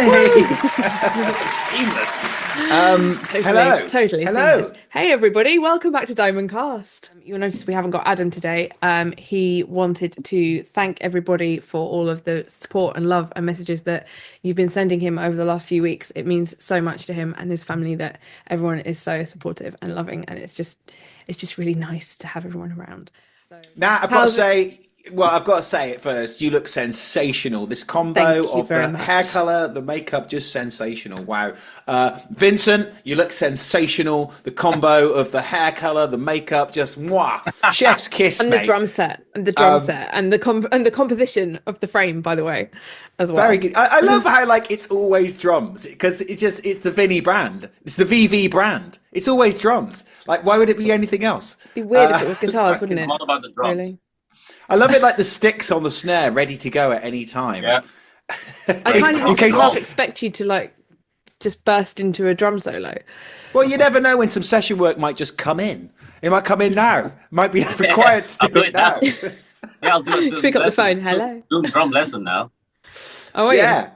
Hey, seamless. Totally Hello. seamless. Hey everybody, welcome back to Diamond Cast. You'll notice we haven't got Adam today. He wanted to thank everybody for all of the support and love and messages that you've been sending him over the last few weeks. It means so much to him and his family that everyone is so supportive and loving, and it's just really nice to have everyone around. So Now how's it? I've got to say it first. You look sensational. This combo Thank you of very the hair much. color, the makeup, just sensational. Wow. Vincent, you look sensational. The combo of the hair color, the makeup, just mwah. Chef's kiss, And the mate. drum set, and the drum set, and the composition of the frame, by the way, as Very well. good. I love how like it's always drums because it's the Vinnie brand. It's the VV brand. It's always drums. Like why would it be anything else? Be weird if it was guitars, wouldn't Fucking, it? All about the drums. Really. I love it like the sticks on the snare ready to go at any time. Yeah. I kind of In case, half expect you to like just burst into a drum solo. well, you never know when some session work might just come in. It might come in now. It might be required to I'll do do it it now. now. Yeah, I'll do Pick up the phone. lesson. Hello. Do drum lesson now. Oh, are you? Yeah.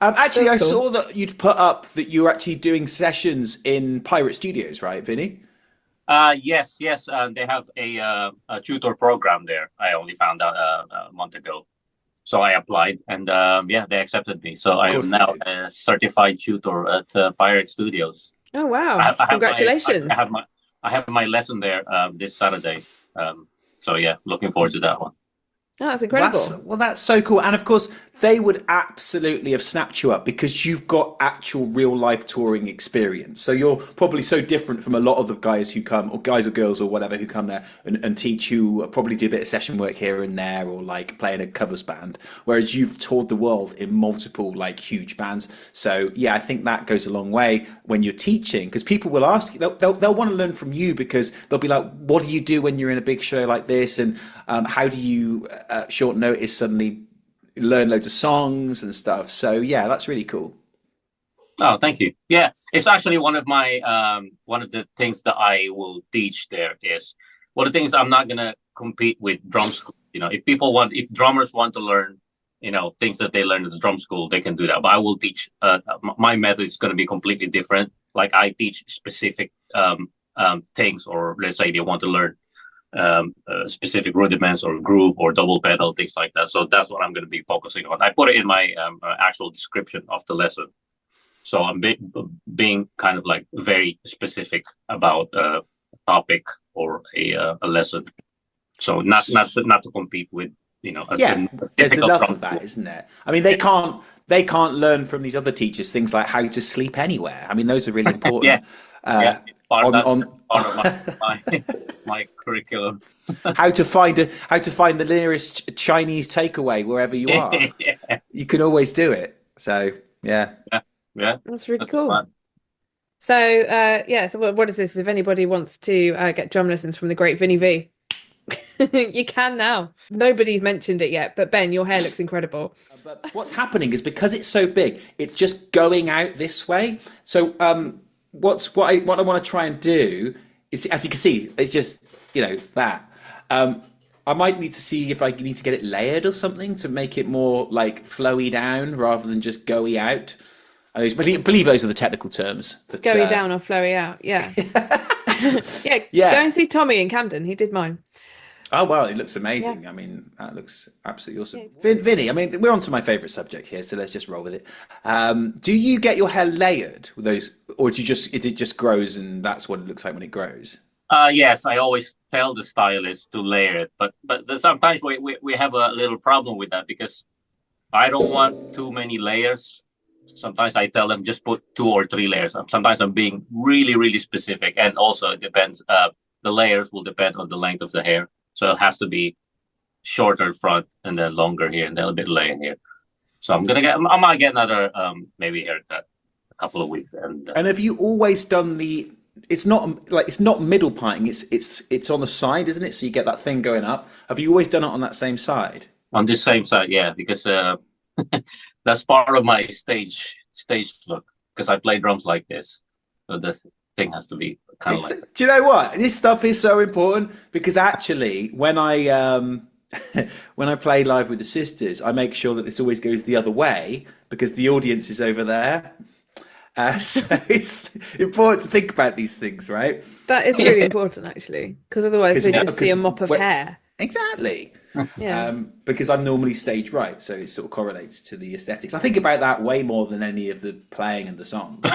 Actually, I That's cool. saw that you'd put up that you were actually doing sessions in Pirate Studios, right, Vinny? Yes. They have a tutor program there. I only found out a month ago, so I applied, and yeah, they accepted me. So Of I am course they now did. a certified tutor at Pirate Studios. Oh, wow. I have my I Congratulations. have my I have my lesson there this Saturday. So yeah, looking forward to that one. Oh, that's incredible. That's so cool. And of course, they would absolutely have snapped you up because you've got actual real life touring experience. So you're probably so different from a lot of the guys who come, or guys or girls or whatever who come there and teach, who probably do a bit of session work here and there or like play in a covers band. Whereas you've toured the world in multiple like huge bands. So yeah, I think that goes a long way when you're teaching because people will ask you, they'll want to learn from you because they'll be like, what do you do when you're in a big show like this? And how do you short notice suddenly learn loads of songs and stuff? So yeah, that's really cool. Oh, thank you. Yeah, it's actually one of my one of the things that I will teach there is one of the things I'm not gonna compete with drum school. If drummers want to learn, things that they learn in the drum school, they can do that. But I will teach. My method is going to be completely different. Like I teach specific things, or let's say they want to learn specific rudiments or groove or double pedal, things like that. So that's what I'm going to be focusing on. I put it in my actual description of the lesson. So I'm being kind of like very specific about a topic or a lesson. So not to compete with Yeah, a there's typical enough drum of that, school. isn't there? I mean, they can't learn from these other teachers things like how to sleep anywhere. I mean, those are really Yeah, important. yeah. On That's on part of my curriculum. how to find the nearest Chinese takeaway wherever you are. Yeah, You can always do it. So yeah. yeah. That's really That's cool. fun. So, yeah, so what is this? If anybody wants to get drum lessons from the great Vinnie V, you can now. Nobody's mentioned it yet, but Ben, your hair looks incredible. But what's happening is because it's so big, it's just going out this way. So what I want to try and do is, as you can see, it's just that. I might need to see if I need to get it layered or something to make it more like flowy down rather than just goey out. I believe those are the technical terms. That, Goey down or flowy out. Yeah. Yeah, go yeah. and see Tommy in Camden. He did mine. Oh well, it looks Yeah. amazing. I mean, that looks absolutely awesome. Yeah, it's Vinny, I mean, we're on to my favourite subject here, so let's just roll with it. Do you get your hair layered with those, or do you it just grows and that's what it looks like when it grows? Yes, I always tell the stylist to layer it, but sometimes we have a little problem with that because I don't want too many layers. Sometimes I tell them just put 2 or 3 layers. Sometimes I'm being really, really specific, and also it depends. The layers will depend on the length of the hair, so it has to be shorter front and then longer here and then a bit layer here. So I might get another maybe haircut a couple of weeks, and And have you always done the? It's not middle parting. It's on the side, isn't it? So you get that thing going up. Have you always done it on that same side? on this same side, yeah, because that's part of my stage look. Because I play drums like this, so the thing has to be kind of like that. Do you know what? This stuff is so important because actually, when I when I play live with the sisters, I make sure that this always goes the other way because the audience is over there. So it's important to think about these things, right? That is really important, actually, because otherwise they just see a mop of hair. Exactly. Yeah. Because I'm normally stage right, so it sort of correlates to the aesthetics. I think about that way more than any of the playing and the songs.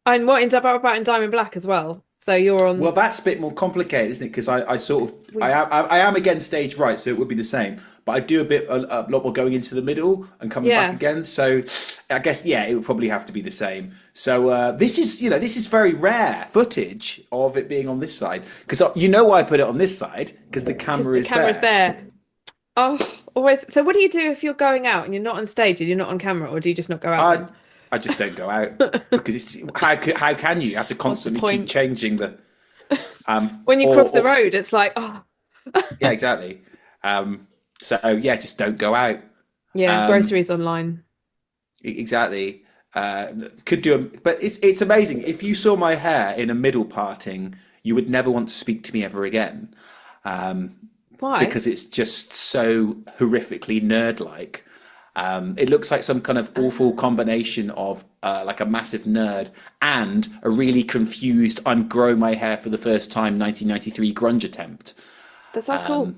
And what about in Diamond Black as well? So you're on. Well, that's a bit more complicated, isn't it? Because I sort of I am again stage right, so it would be the same. But I do a lot more going into the middle and coming back again. So I guess it would probably have to be the same. So this is very rare footage of it being on this side because why I put it on this side because the camera's there. Oh, always. So what do you do if you're going out and you're not on stage and you're not on camera, or do you just not go out? I just don't go out because it's how can you have to constantly keep changing the when you cross the road, it's like yeah, exactly. Just don't go out. Yeah, groceries online. Exactly. Could do but it's amazing. If you saw my hair in a middle parting, you would never want to speak to me ever again. Why? Because it's just so horrifically nerd-like. It looks like some kind of awful combination of like a massive nerd and a really confused I'm growing my hair for the first time 1993 grunge attempt. That sounds cool.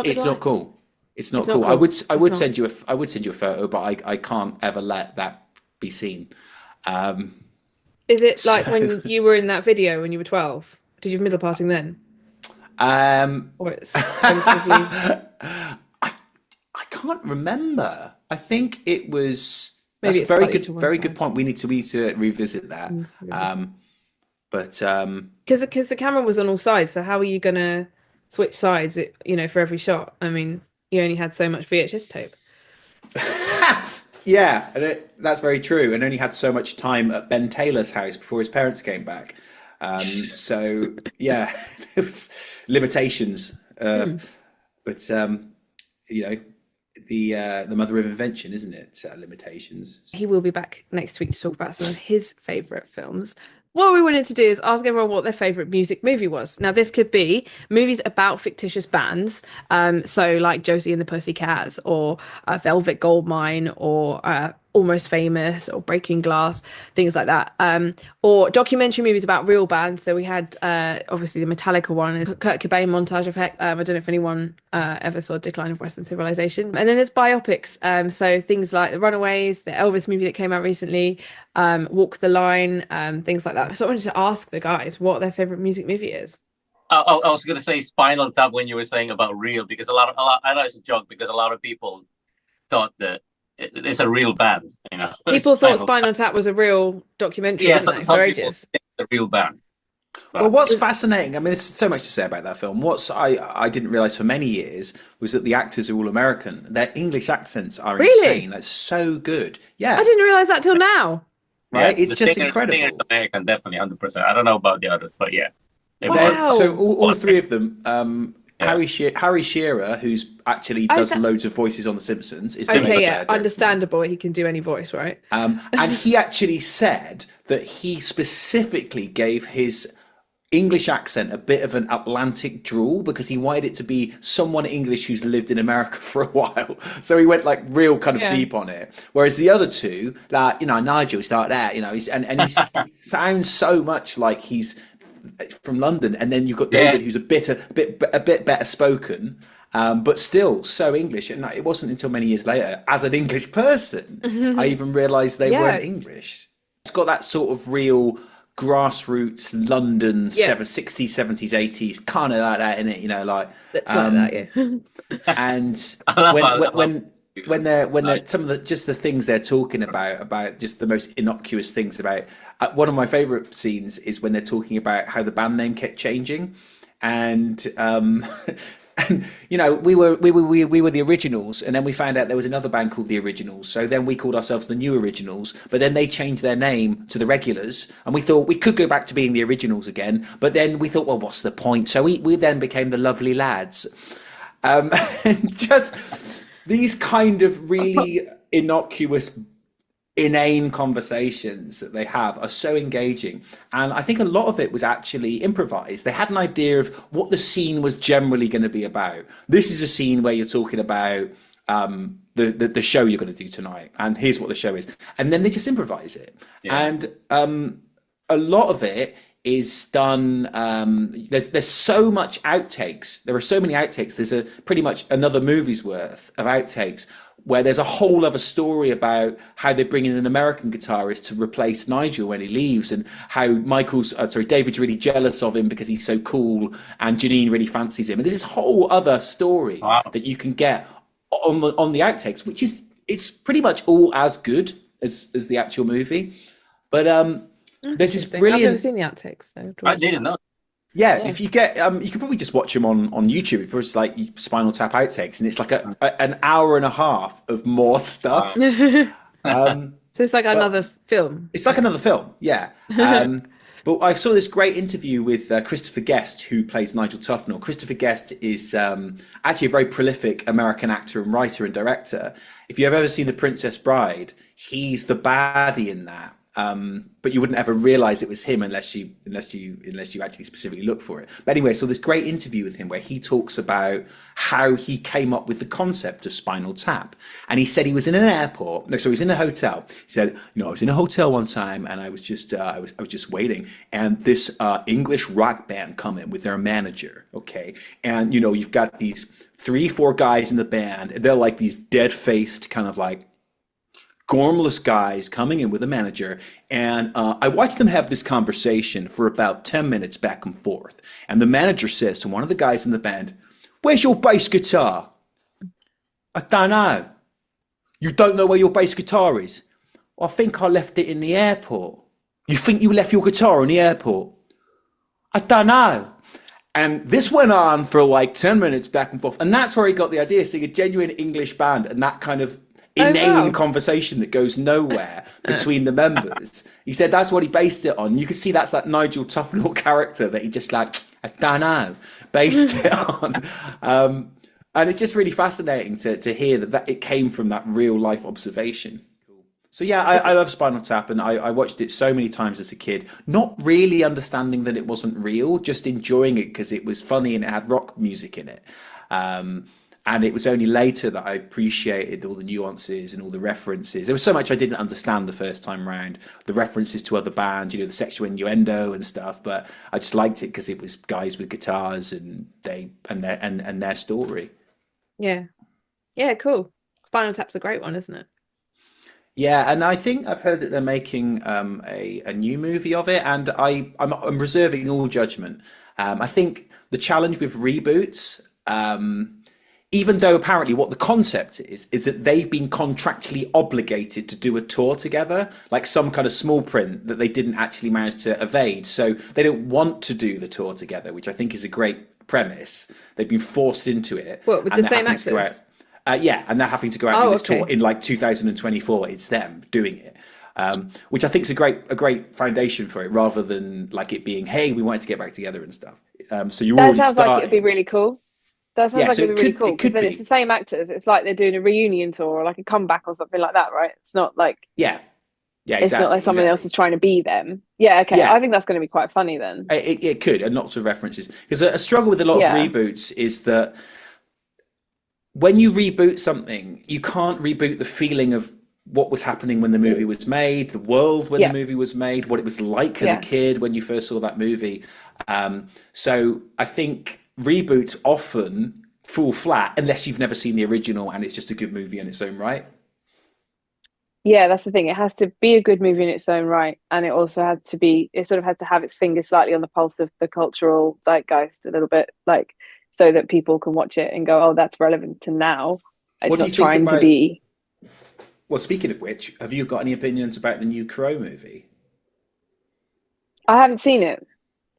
It's not cool. It's not cool. I would send you a photo, but I can't ever let that be seen. Is it like when you were in that video when you were 12? Did you have middle parting then? Or it's I can't remember. I think it was. Maybe that's a very good point. We need to revisit that. But because the camera was on all sides, so how are you gonna switch sides? For every shot. I mean, you only had so much VHS tape. Yeah, that's very true. And only had so much time at Ben Taylor's house before his parents came back. So yeah, there was limitations. But the mother of invention, isn't it? Limitations. He will be back next week to talk about some of his favourite films. What we wanted to do is ask everyone what their favourite music movie was. Now, this could be movies about fictitious bands, so like Josie and the Pussycats, or Velvet Goldmine, or Almost Famous, or Breaking Glass, things like that. Or documentary movies about real bands. So we had obviously the Metallica one, Kurt Cobain montage effect. I don't know if anyone ever saw Decline of Western Civilization. And then there's biopics. So things like The Runaways, the Elvis movie that came out recently, Walk the Line, things like that. So I wanted to ask the guys what their favorite music movie is. I was going to say Spinal Tap when you were saying about real, because a lot I know it's a joke because a lot of people thought that it's a real band. People thought Spinal Tap was a real documentary, didn't they, for ages? It's a real band. But well, what's fascinating, I mean, there's so much to say about that film. I didn't realise for many years was that the actors are all American. Their English accents are insane. That's so good. Yeah. I didn't realise that till now. Right? It's just incredible. The American, definitely, 100%. I don't know about the others, but yeah. Wow. So all three of them, Harry Shearer, who's actually does loads of voices on The Simpsons, is the main understandable. He can do any voice, right? And he actually said that he specifically gave his English accent a bit of an Atlantic drawl because he wanted it to be someone English who's lived in America for a while. So he went like real kind of deep on it. Whereas the other two, like Nigel's like that, he sounds so much like he's from London, and then you've got David, who's a bit better spoken, but still so English. And it wasn't until many years later, as an English person, I even realised they weren't English. It's got that sort of real grassroots London 60s, 70s, 80s, kind of like that in it, like and when they're some of the things they're talking about just the most innocuous things about one of my favorite scenes is when they're talking about how the band name kept changing and we were the Originals, and then we found out there was another band called the Originals, so then we called ourselves the New Originals, but then they changed their name to the Regulars, and we thought we could go back to being the Originals again, but then we thought, well, what's the point? So we then became the Lovely Lads. And just these kind of really innocuous inane conversations that they have are so engaging. And I think a lot of it was actually improvised. They had an idea of what the scene was generally going to be about. This is a scene where you're talking about the show you're going to do tonight, and here's what the show is. And then they just improvise it. Yeah. And a lot of it is done. There's so much outtakes. There are so many outtakes. There's a pretty much another movie's worth of outtakes where there's a whole other story about how they bring in an American guitarist to replace Nigel when he leaves, and how David's really jealous of him because he's so cool, and Janine really fancies him. And there's this whole other story that you can get on the outtakes, which is it's pretty much all as good as the actual movie. But there's this brilliant. I've never seen the outtakes, so I didn't know. Yeah, if you get, you can probably just watch them on YouTube. It's like Spinal Tap outtakes, and it's like an hour and a half of more stuff. So it's like another film. It's like another film, yeah. But I saw this great interview with Christopher Guest, who plays Nigel Tufnell. Christopher Guest is actually a very prolific American actor and writer and director. If you've ever seen The Princess Bride, he's the baddie in that. But you wouldn't ever realize it was him unless you actually specifically look for it. But anyway, so this great interview with him where he talks about how he came up with the concept of Spinal Tap. And he said he was in an airport. No, so he was in a hotel. He said, I was in a hotel one time, and I was just I was just waiting, and this English rock band come in with their manager. Okay, and you've got these 3-4 guys in the band. They're like these dead-faced kind of like gormless guys coming in with a manager, and I watched them have this conversation for about 10 minutes back and forth. And the manager says to one of the guys in the band, "Where's your bass guitar?" "I don't know." "You don't know where your bass guitar is?" "I think I left it in the airport." "You think you left your guitar in the airport?" "I don't know." And this went on for like 10 minutes back and forth. And that's where he got the idea, seeing a genuine English band and that kind of inane conversation that goes nowhere between the members. He said that's what he based it on. You can see that's that Nigel Tufnell character that he just like, I don't know, based it on. And it's just really fascinating to hear that it came from that real life observation. So yeah, I love Spinal Tap, and I watched it so many times as a kid, not really understanding that it wasn't real, just enjoying it because it was funny and it had rock music in it. And it was only later that I appreciated all the nuances and all the references. There was so much I didn't understand the first time round. The references to other bands, the sexual innuendo and stuff. But I just liked it because it was guys with guitars and their story. Yeah, cool. Spinal Tap's a great one, isn't it? Yeah, and I think I've heard that they're making a new movie of it, and I'm reserving all judgment. I think the challenge with reboots. Even though apparently what the concept is that they've been contractually obligated to do a tour together, like some kind of small print that they didn't actually manage to evade. So they don't want to do the tour together, which I think is a great premise. They've been forced into it. What, with the same actors? Yeah, and they're having to go out and do this tour in like 2024. It's them doing it. Which I think is a great foundation for it, rather than like it being, hey, we wanted to get back together and stuff. So you already sounds like it'd be really cool. That sounds like it'd be really cool. It could then be. It's the same actors. It's like they're doing a reunion tour or like a comeback or something like that, right? It's not like exactly. It's not like someone else is trying to be them. Yeah, okay. Yeah. I think that's going to be quite funny then. It could, and lots of references. Because a struggle with a lot of reboots is that when you reboot something, you can't reboot the feeling of what was happening when the movie was made, the world when the movie was made, what it was like as a kid when you first saw that movie. So I think reboots often fall flat unless you've never seen the original and it's just a good movie in its own right. Yeah, that's the thing. It has to be a good movie in its own right, and it also had to be. It sort of had to have its finger slightly on the pulse of the cultural zeitgeist a little bit, like so that people can watch it and go, "Oh, that's relevant to now." It's not trying to be. Well, speaking of which, have you got any opinions about the new Crow movie? I haven't seen it.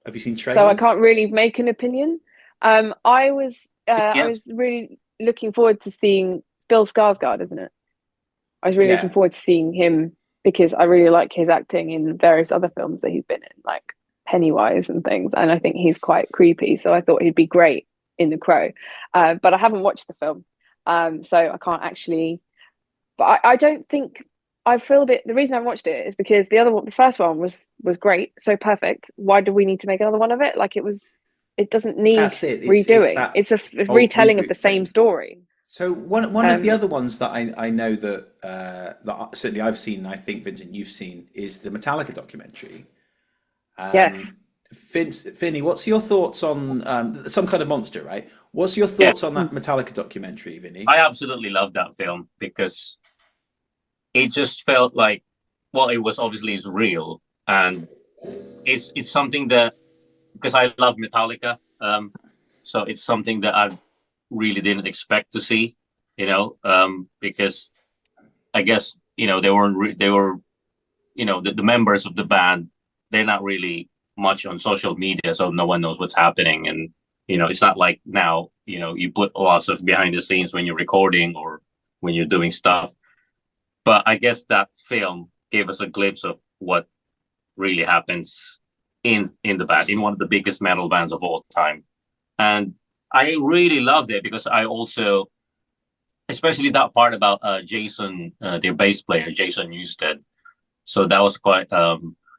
Have you seen trailers? So I can't really make an opinion. I was really looking forward to seeing Bill Skarsgård, isn't it? I was really looking forward to seeing him because I really like his acting in various other films that he's been in, like Pennywise and things. And I think he's quite creepy. So I thought he'd be great in The Crow. But I haven't watched the film. So I can't actually... But I don't think... I feel a bit. The reason I watched it is because the first one was great, so perfect. Why do we need to make another one of it? Like it doesn't need That's it. It's redoing. that It's a old retelling of the reboot same thing. story. So one of the Um, other ones that I know that certainly I've seen, and I think Vincent you've seen, is the Metallica documentary. yes, Vinnie, what's your thoughts on Some Kind of Monster, right? What's your Yeah, thoughts on that Metallica documentary, Vinnie? I absolutely love that film because it just felt like, well, it was obviously is real, and it's something that, because I love Metallica, so it's something that I really didn't expect to see, because I guess they were the members of the band, they're not really much on social media, so no one knows what's happening, and it's not like now, you put lots of behind the scenes when you're recording or when you're doing stuff. But I guess that film gave us a glimpse of what really happens in the band, in one of the biggest metal bands of all time. And I really loved it because I also, especially that part about Jason, their bass player, Jason Newsted. So that was quite,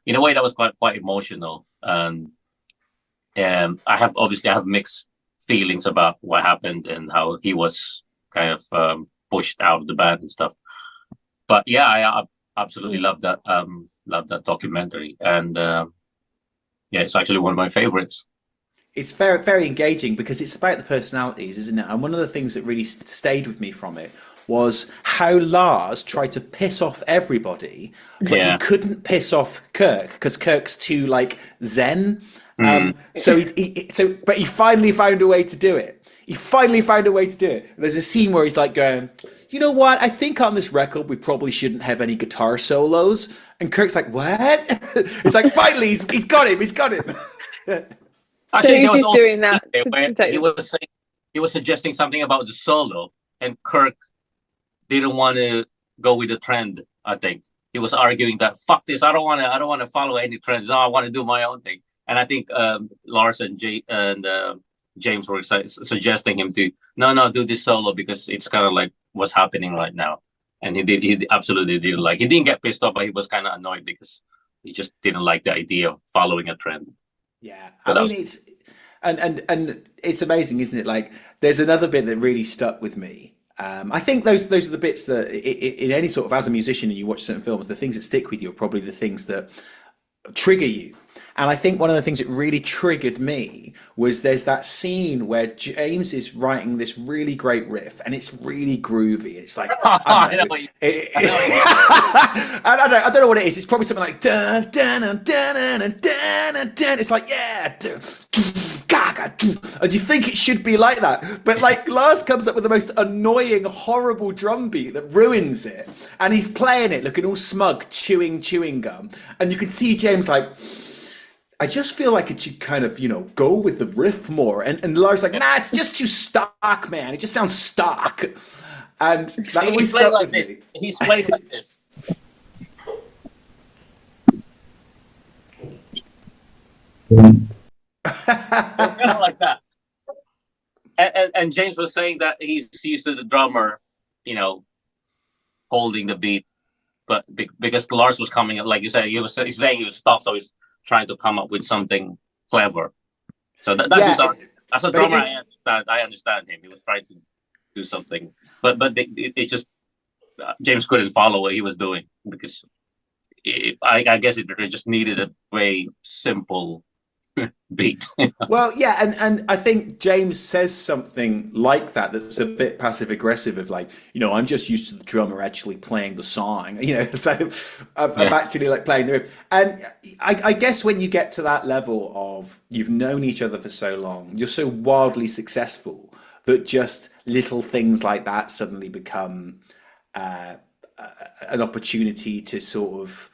in a way, that was quite emotional. And I have mixed feelings about what happened and how he was kind of pushed out of the band and stuff. But yeah, I absolutely love that documentary, and yeah, it's actually one of my favorites. It's very, very engaging because it's about the personalities, isn't it? And one of the things that really stayed with me from it was how Lars tried to piss off everybody, but he Yeah. couldn't piss off Kirk because Kirk's too like Zen. Mm. But he finally found a way to do it. He finally found a way to do it. And there's a scene where he's like going, you know what? I think on this record we probably shouldn't have any guitar solos. And Kirk's like, what? It's like finally he's got him. He's got him. so Actually, he's there was just also doing that there to where protect them. he was suggesting something about the solo, and Kirk didn't want to go with the trend. I think he was arguing that fuck this, I don't want to follow any trends. No, I want to do my own thing. And I think Lars and James were suggesting him to no do this solo because it's kind of like what's happening right now. And he absolutely didn't like. He didn't get pissed off, but he was kind of annoyed because he just didn't like the idea of following a trend. Yeah, So I that mean was it's and it's amazing, isn't it? Like there's another bit that really stuck with me. I think those are the bits that in any sort of as a musician and you watch certain films, the things that stick with you are probably the things that trigger you. And I think one of the things that really triggered me was there's that scene where James is writing this really great riff and it's really groovy. It's like, I I don't know know. what you, I know what you I don't know what it is. It's probably something like dun dun dun dun dun dun dun. It's like yeah, and you think it should be like that, but like Lars comes up with the most annoying, horrible drum beat that ruins it, and he's playing it looking all smug, chewing gum, and you can see James like. I just feel like it should kind of, go with the riff more. And Lars like, nah, it's just too stock, man. It just sounds stock. And that He always played stuck like with this. me. He's played like this. It's kind of like that. And James was saying that he's used to the drummer, you know, holding the beat, but because Lars was coming up, like you said, he's saying he was stuck, so he's trying to come up with something clever. So that Yeah, is as a but drummer, it's I understand him. He was trying to do something, but it just James couldn't follow what he was doing because I guess it just needed a very simple beat. well, yeah, and I think James says something like that that's a bit passive aggressive of like, I'm just used to the drummer actually playing the song, so I'm Yeah. actually like playing the riff. And I guess when you get to that level of you've known each other for so long, you're so wildly successful that just little things like that suddenly become uh, an opportunity to sort of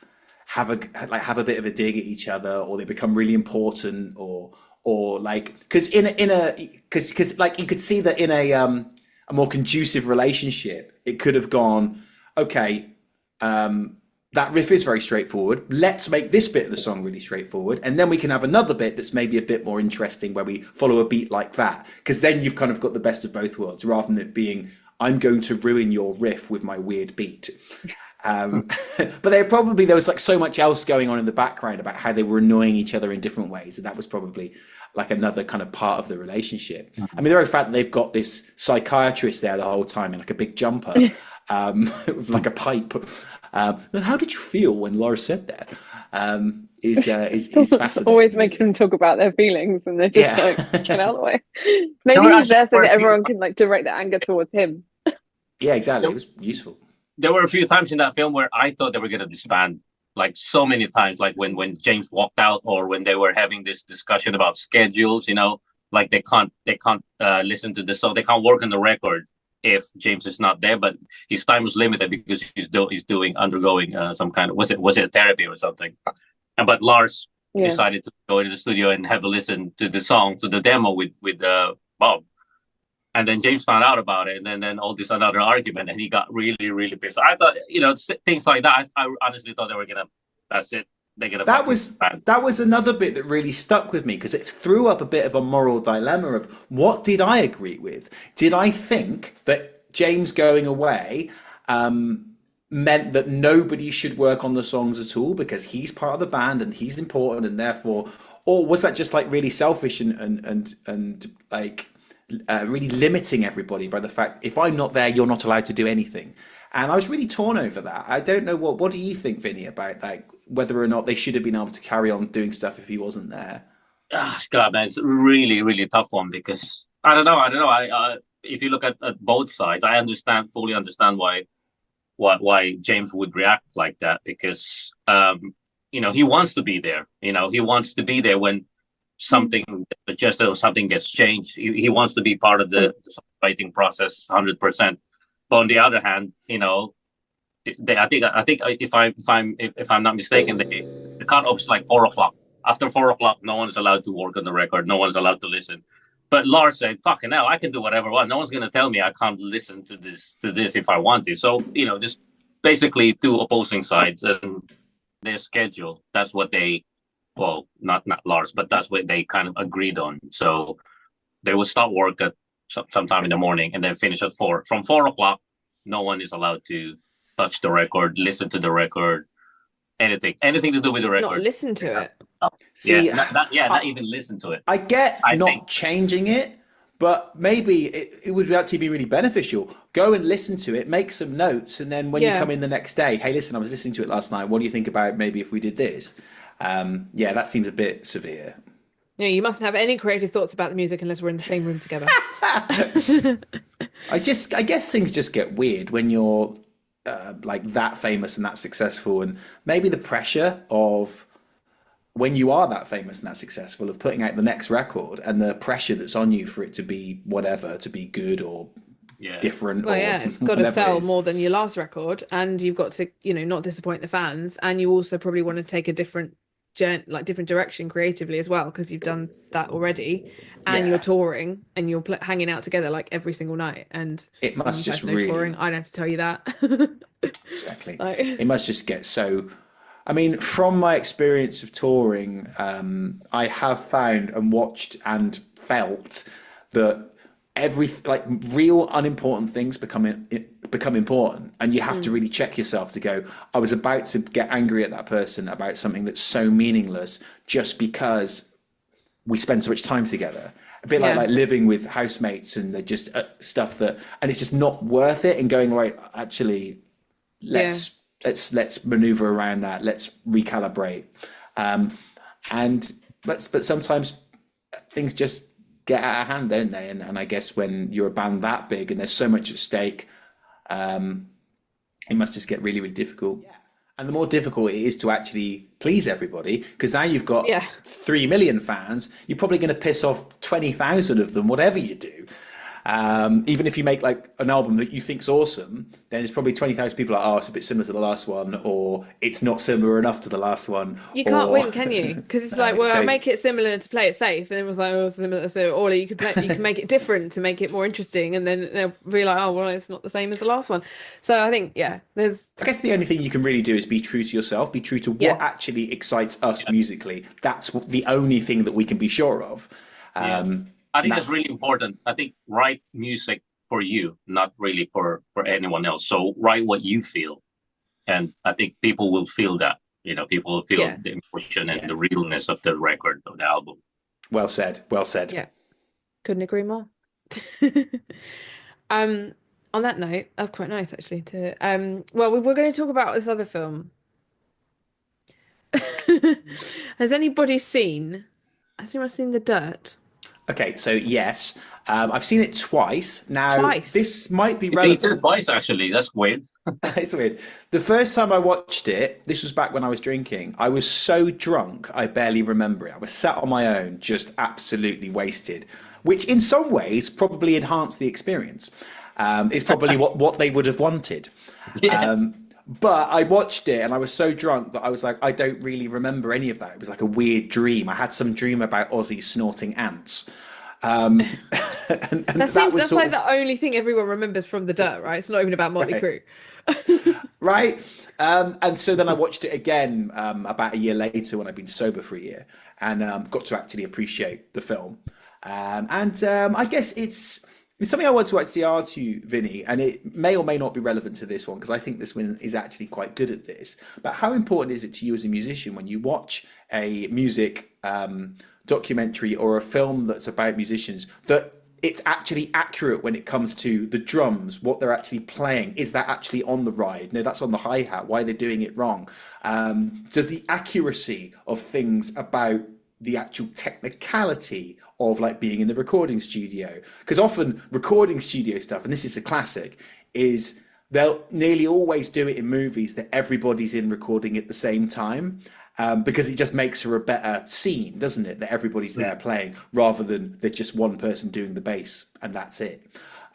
have a bit of a dig at each other, or they become really important, or like because because like you could see that in a more conducive relationship, it could have gone okay. That riff is very straightforward. Let's make this bit of the song really straightforward, and then we can have another bit that's maybe a bit more interesting where we follow a beat like that. Because then you've kind of got the best of both worlds, rather than it being I'm going to ruin your riff with my weird beat. But there was like so much else going on in the background about how they were annoying each other in different ways, and that was probably like another kind of part of the relationship. I mean, the very fact that they've got this psychiatrist there the whole time in like a big jumper, with like a pipe. Then how did you feel when Lars said that? Is fascinating. Always making them talk about their feelings, and they're just like, get out of the way. Maybe were he's there so actually that everyone can like direct their anger towards him. Yeah, exactly. It was useful. There were a few times in that film where I thought they were going to disband, like so many times, like when James walked out, or when they were having this discussion about schedules. Like they can't listen to the song, they can't work on the record if James is not there. But his time was limited because he's undergoing some kind of, was it a therapy or something. But Lars decided to go into the studio and have a listen to the song, to the demo with Bob. And then James found out about it, and then all this another argument, and he got really, really pissed. I thought, things like that. I honestly thought they were gonna. That's it. They're gonna. That was another bit that really stuck with me, because it threw up a bit of a moral dilemma of what did I agree with? Did I think that James going away meant that nobody should work on the songs at all because he's part of the band and he's important, and therefore, or was that just like really selfish and like. Really limiting everybody by the fact if I'm not there, you're not allowed to do anything. And I was really torn over that. I don't know what do you think, Vinny, about like whether or not they should have been able to carry on doing stuff if he wasn't there? God, man, it's a really, really tough one, because I don't know. I if you look at both sides, I fully understand why James would react like that, because he wants to be there. He wants to be there when something suggests or something gets changed. He wants to be part of the writing process 100%. But on the other hand, I think if I'm not mistaken, the cutoff is like 4 o'clock. After 4 o'clock, no one's allowed to work on the record. No one's allowed to listen. But Lars said, "Fucking hell, I can do whatever I want. No one's gonna tell me I can't listen to this if I want to." So just basically two opposing sides and their schedule. That's what they. Well, not Lars, but that's what they kind of agreed on. So they would start work at sometime in the morning and then finish at 4. From 4 o'clock, no one is allowed to touch the record, listen to the record, anything to do with the record. Not listen to it. See, not even listen to it. I get changing it, but maybe it would actually be really beneficial. Go and listen to it, make some notes, and then when you come in the next day, hey, listen, I was listening to it last night. What do you think about maybe if we did this? That seems a bit severe. Yeah, you mustn't have any creative thoughts about the music unless we're in the same room together. I guess things just get weird when you're like that famous and that successful, and maybe the pressure of when you are that famous and that successful of putting out the next record, and the pressure that's on you for it to be whatever, to be good or different. Well, it's got to sell more than your last record, and you've got to not disappoint the fans, and you also probably want to take a different direction creatively as well, because you've done that already, and you're touring and you're hanging out together like every single night, and it must just really touring. I don't have to tell you that. Exactly. It must just get so. I mean, from my experience of touring, I have found and watched and felt that real unimportant things become important, and you have to really check yourself to go, I was about to get angry at that person about something that's so meaningless just because we spend so much time together. A bit like living with housemates, and they're just stuff that, and it's just not worth it, and going, right, actually let's maneuver around that, let's recalibrate, but sometimes things just get out of hand, don't they? And I guess when you're a band that big and there's so much at stake, it must just get really, really difficult. And the more difficult it is to actually please everybody, because now you've got 3 million fans, you're probably going to piss off 20,000 of them, whatever you do. Even if you make like an album that you think's awesome, then it's probably 20,000 people like, oh, it's a bit similar to the last one, or it's not similar enough to the last one. You can't win, can you? Because it's like, well, make it similar to play it safe, and it was like, oh, similar. So, or you can make it different to make it more interesting, and then they'll be like, oh, well, it's not the same as the last one. So I think, I guess the only thing you can really do is be true to yourself, be true to what actually excites us musically. That's the only thing that we can be sure of. I think that's really important. I think write music for you, not really for anyone else. So write what you feel. and I think people will feel that. People will feel Yeah. the emotion and Yeah. the realness of the record, of the album. Well said. Well said. Yeah. Couldn't agree more. On that note, that's quite nice actually to well, we're going to talk about this other film. Has anyone seen The Dirt? Okay, so yes, I've seen it twice. Now, Twice? this might be Me too, relevant. twice actually. That's weird. It's weird. The first time I watched it, this was back when I was drinking. I was so drunk, I barely remember it. I was sat on my own, just absolutely wasted, which in some ways probably enhanced the experience. It's probably what they would have wanted. Yeah. But I watched it and I was so drunk that I was like, I don't really remember any of that. It was like a weird dream. I had some dream about Ozzy snorting ants. And That's like the only thing everyone remembers from The Dirt, right? It's not even about Motley Crue. Right. And so then I watched it again about a year later when I'd been sober for a year and got to actually appreciate the film. I guess it's something I want to actually ask you, Vinny, and it may or may not be relevant to this one because I think this one is actually quite good at this. But how important is it to you as a musician when you watch a music documentary or a film that's about musicians that it's actually accurate when it comes to the drums, what they're actually playing? Is that actually on the ride? No, that's on the hi-hat. Why are they doing it wrong? Does the accuracy of things about the actual technicality of like being in the recording studio, because often recording studio stuff, and this is a classic, is they'll nearly always do it in movies that everybody's in recording at the same time, because it just makes for a better scene, doesn't it, that everybody's there playing rather than there's just one person doing the bass and that's it.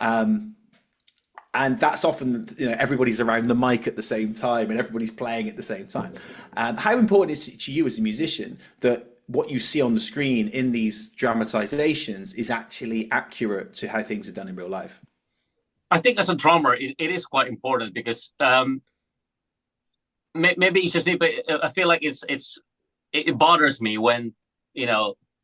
And that's often, everybody's around the mic at the same time and everybody's playing at the same time. How important is it to you as a musician that what you see on the screen in these dramatizations is actually accurate to how things are done in real life? I think as a drummer, it is quite important because maybe it's just me, but I feel like it bothers me when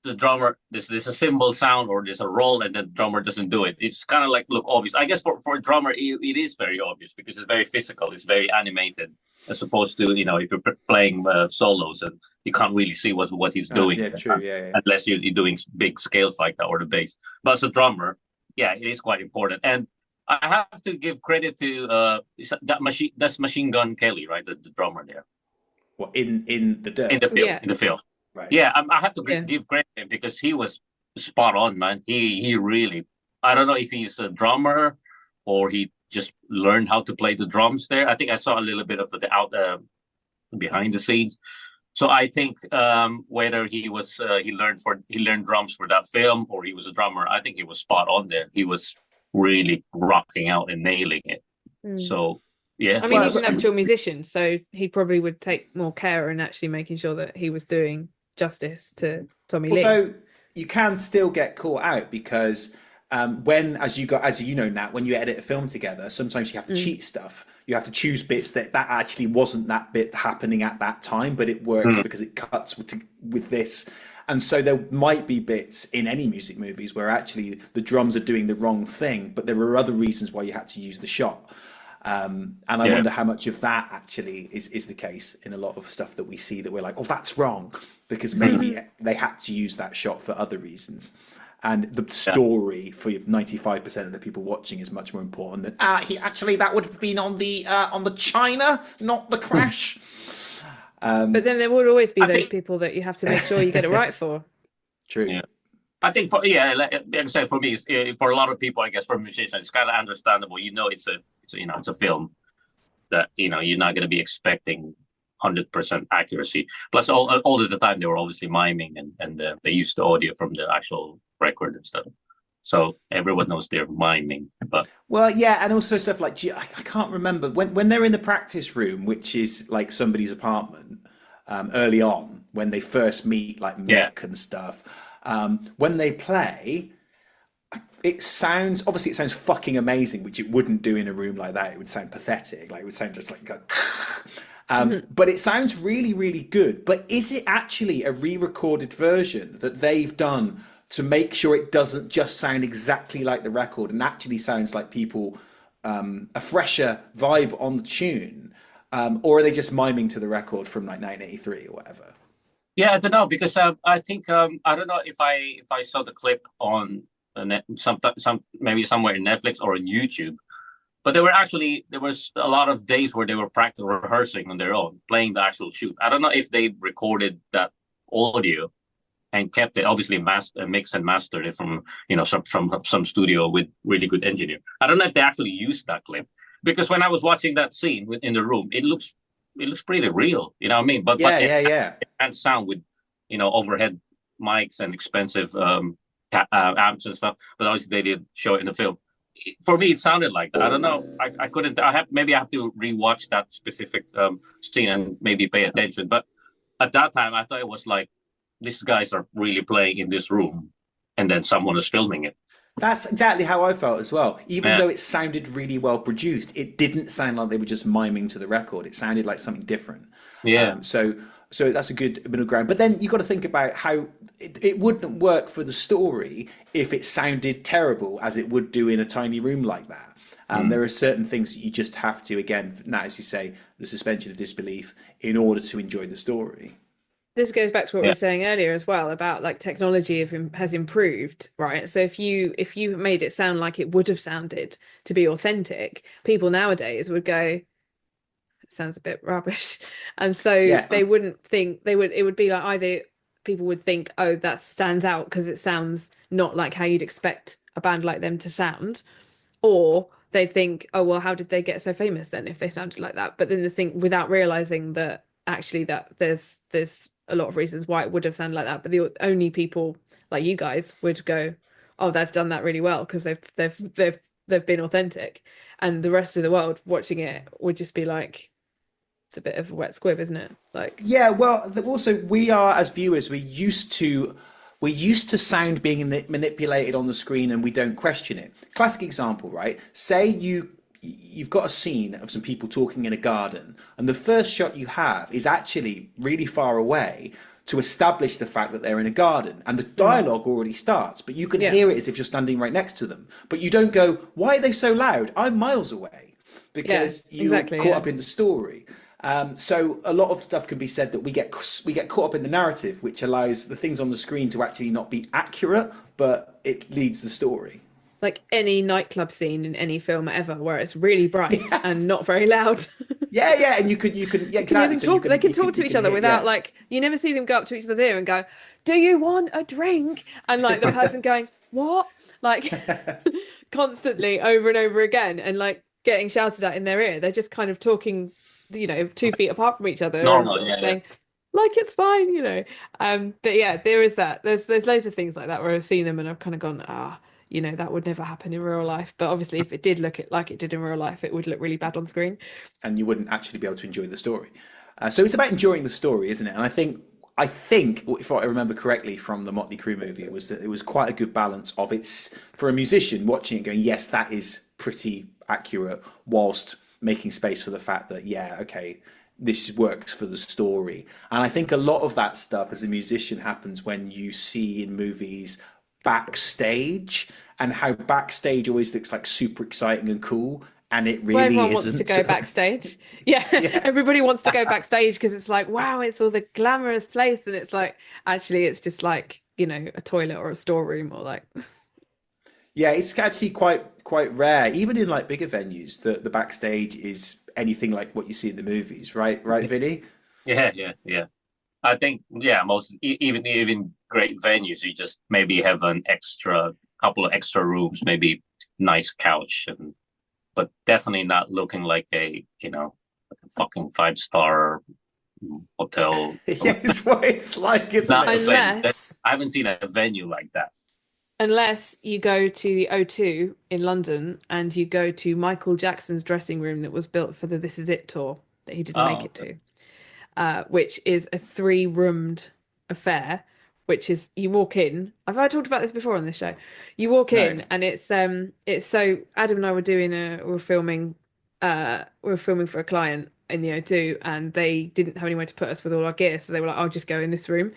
the drummer there's a cymbal sound or there's a roll and the drummer doesn't do it. It's kind of like look obvious. I guess for a drummer it is very obvious because it's very physical. It's very animated as opposed to if you're playing solos and you can't really see what he's doing. Yeah, true. Yeah. Unless you're doing big scales like that or the bass. But as a drummer, yeah, it is quite important. And I have to give credit to that's Machine Gun Kelly, right? The drummer there. What in the Dirt? In the film. Yeah. In the film. Right. Yeah, I have to give credit to him because he was spot on, man. He really, I don't know if he's a drummer or he just learned how to play the drums there. I think I saw a little bit of the behind the scenes. So I think whether he learned drums for that film or he was a drummer, I think he was spot on there. He was really rocking out and nailing it. So yeah. I mean, he's an actual musician, so he probably would take more care in actually making sure that he was doing justice to Tommy Lee. Although you can still get caught out because as you know, Nat, when you edit a film together, sometimes you have to cheat stuff. You have to choose bits that actually wasn't that bit happening at that time, but it works because it cuts with this. And so there might be bits in any music movies where actually the drums are doing the wrong thing, but there are other reasons why you had to use the shot. And I wonder how much of that actually is the case in a lot of stuff that we see that we're like, oh, that's wrong, because maybe they had to use that shot for other reasons. And the story for 95% of the people watching is much more important than that would have been on the China, not the crash. But then there would always be those people that you have to make sure you get it right for. True. Yeah. I think like I said, for me, for a lot of people, I guess for musicians, it's kind of understandable. It's a film that you're not going to be expecting 100% accuracy. Plus, all of the time they were obviously miming and they used the audio from the actual record and stuff. So everyone knows they're miming. But and also stuff like I can't remember when they're in the practice room, which is like somebody's apartment early on when they first meet like Mick and stuff. When they play, it sounds fucking amazing, which it wouldn't do in a room like that. It would sound pathetic. Like it would sound just like but it sounds really, really good. But is it actually a re-recorded version that they've done to make sure it doesn't just sound exactly like the record and actually sounds like a fresher vibe on the tune? or are they just miming to the record from like 1983 or whatever? Yeah, I don't know because I think I don't know if I saw the clip on some maybe somewhere in Netflix or on YouTube, but there was a lot of days where they were practicing rehearsing on their own, playing the actual shoot. I don't know if they recorded that audio and kept it, obviously mixed and mastered it from some studio with really good engineer. I don't know if they actually used that clip because when I was watching that scene in the room, it looks pretty real, you know what I mean? Yeah, But yeah, yeah. it can't sound with overhead mics and expensive amps and stuff. But obviously they did show it in the film. For me, it sounded like that. I don't know. I couldn't. Maybe I have to rewatch that specific scene and maybe pay attention. But at that time, I thought it was like these guys are really playing in this room, and then someone is filming it. That's exactly how I felt as well. Even Yeah, though it sounded really well produced, it didn't sound like they were just miming to the record. It sounded like something different. yeah, So that's a good middle ground. But then you got to think about how it wouldn't work for the story if it sounded terrible as it would do in a tiny room like that. There are certain things that you just have to, again, now as you say, the suspension of disbelief in order to enjoy the story. This goes back to what we yeah. were saying earlier as well about like technology has improved, right? So if you made it sound like it would have sounded to be authentic, people nowadays would go, it sounds a bit rubbish. And so Yeah, they wouldn't think it would be like either people would think, oh, that stands out because it sounds not like how you'd expect a band like them to sound, or they think, oh, well, how did they get so famous then if they sounded like that? But then they think without realizing that actually that there's a lot of reasons why it would have sounded like that. But the only people like you guys would go, oh, they've done that really well because they've been authentic, and the rest of the world watching it would just be like, it's a bit of a wet squib, isn't it? Like, yeah. Well, also we are as viewers, we're used to sound being manipulated on the screen, and we don't question it. Classic example, right? Say you've got a scene of some people talking in a garden, and the first shot you have is actually really far away to establish the fact that they're in a garden, and the dialogue already starts, but you can yeah, hear it as if you're standing right next to them. But you don't go, "Why are they so loud? I'm miles away," yeah, because you're exactly, caught yeah. up in the story. So a lot of stuff can be said that we get caught up in the narrative, which allows the things on the screen to actually not be accurate, but it leads the story. Like any nightclub scene in any film ever where it's really bright Yeah, and not very loud. yeah, yeah, and you can, yeah, You can hear exactly. them So you talk. They can can you can talk to you each can other hear, without yeah, like. You never see them go up to each other's ear and go, "Do you want a drink?" And like the person going, "What?" Like constantly over and over again, and like getting shouted at in their ear. They're just kind of talking, 2 feet apart from each other and Normal. sort of Yeah, yeah. saying, like it's fine. But yeah, there is that. There's loads of things like that where I've seen them and I've kind of gone, that would never happen in real life. But obviously, if it did look like it did in real life, it would look really bad on screen. and you wouldn't actually be able to enjoy the story. So it's about enjoying the story, isn't it? And I think if I remember correctly from the Motley Crue movie, it was that it was quite a good balance of it's for a musician watching it going, yes, that is pretty accurate, whilst making space for the fact that, yeah, okay, this works for the story. And I think a lot of that stuff as a musician happens when you see in movies backstage, and how backstage always looks like super exciting and cool, and it Well, really everyone wants to isn't. go backstage. Yeah, Yeah. everybody wants to go backstage because it's like, wow, it's all the glamorous place, and it's like actually it's just like, a toilet or a storeroom or like Yeah, it's actually quite rare, even in like bigger venues, that the backstage is anything like what you see in the movies, right? Right, Vinny? Yeah, yeah, yeah. I think most even great venues, you just maybe have an extra couple of extra rooms, maybe nice couch, and but definitely not looking like a fucking 5-star hotel. Yeah, it's what it's like, It's isn't not a it? venue. unless I haven't seen a venue like that. unless you go to the O2 in London and you go to Michael Jackson's dressing room that was built for the This Is It tour that he didn't make Oh, it to, which is a 3-roomed affair. Which is you walk in. Have I talked about this before on this show? You walk No. in and it's so Adam and I were we were filming for a client in the O2 and they didn't have anywhere to put us with all our gear, so they were like, "I'll just go in this room,"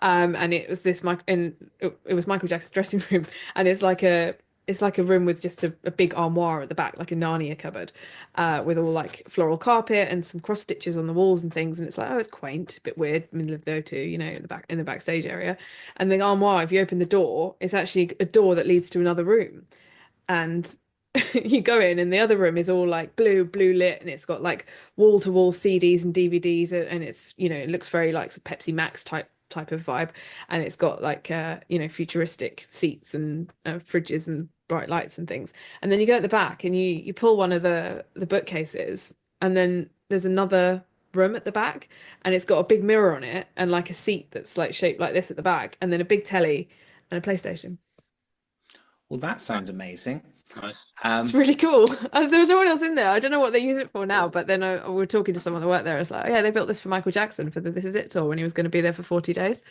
and it was this Mike and it was Michael Jackson's dressing room, and it's like it's like a room with just a big armoire at the back, like a Narnia cupboard, with all like floral carpet and some cross stitches on the walls and things. And it's like, oh, it's quaint, a bit weird, middle of the O2, you know, in the backstage area. And the armoire, if you open the door, it's actually a door that leads to another room. And you go in, and the other room is all like blue lit, and it's got like wall to wall CDs and DVDs, and it's, you know, it looks very like Pepsi Max type of vibe, and it's got like you know, futuristic seats and fridges and bright lights and things. And then you go at the back and you pull one of the bookcases, and then there's another room at the back, and it's got a big mirror on it and like a seat that's like shaped like this at the back, and then a big telly and a PlayStation. Well, that sounds amazing. Nice. It's really cool. There was no one else in there. I don't know what they use it for now, but then we were talking to someone that worked there. It's like, oh, yeah, they built this for Michael Jackson for the This Is It tour when he was going to be there for 40 days.